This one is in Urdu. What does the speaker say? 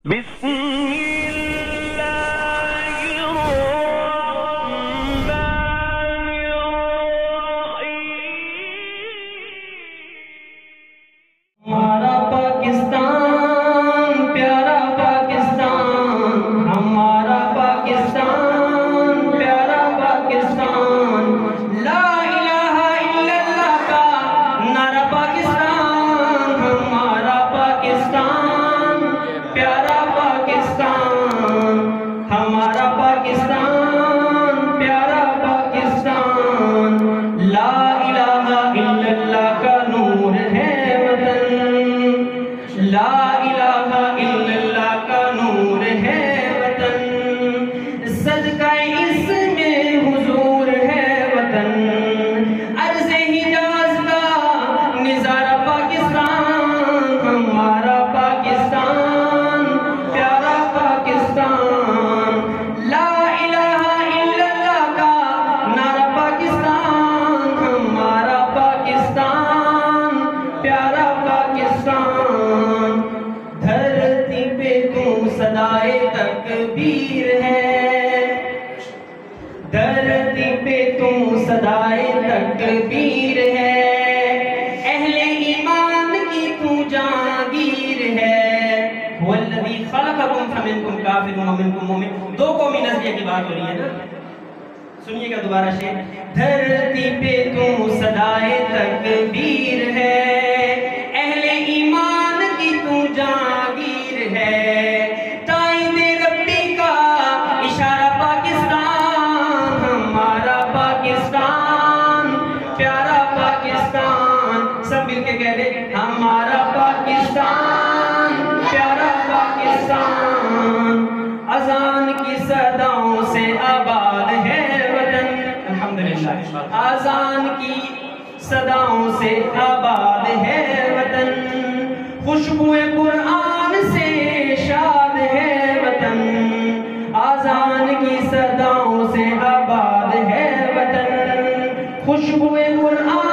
بسم الله الرحمن الرحيم ہمارا پاکستان پیارا پاکستان، ہمارا پاکستان پیارا پاکستان، لا الہ الا اللہ کا نعرہ پاکستان، ہمارا پاکستان پیارا پاکستان، ہمارا پاکستان پیارا پاکستان، لا الہ الا اللہ کا نور ہے وطن، لا الہ الا اللہ کا نور ہے وطن، صدقہ اس میں حضور ہے وطن، عرض حجاز کا نظارہ پاکستان، ہمارا پاکستان پیارا پاکستان، لا الہ الا اللہ کا نعرہ پاکستان، ہمارا پاکستان پیارا پاکستان، دھرتی پہ تو صدائے تکبیر ہے، دھرتی پہ تو صدائے تکبیر ہے، اہل ایمان کی تو جاگیر ہے، والذی خلقکم فمنکم کافر ومنکم مومن، دو قومی نظریہ کی بات ہو رہی ہے نا، سنیے گا دوبارہ شعر، دھرتی پہ تو صدائے تکبیر ہے، اہل ایمان کی تو جاگیر ہے، تائید ربی کا اشارہ پاکستان، ہمارا پاکستان پیارا پاکستان، سب مل کے کہہ دیں ہمارا پاکستان پیارا پاکستان، اذان کی صداؤں سے آباد ہے وطن، الحمدللہ، اذان کی صداؤں سے آباد ہے وطن، خوشبو قرآن سے شاد ہے وطن، اذان کی صداؤں سے آباد ہے وطن، خوشبو قرآن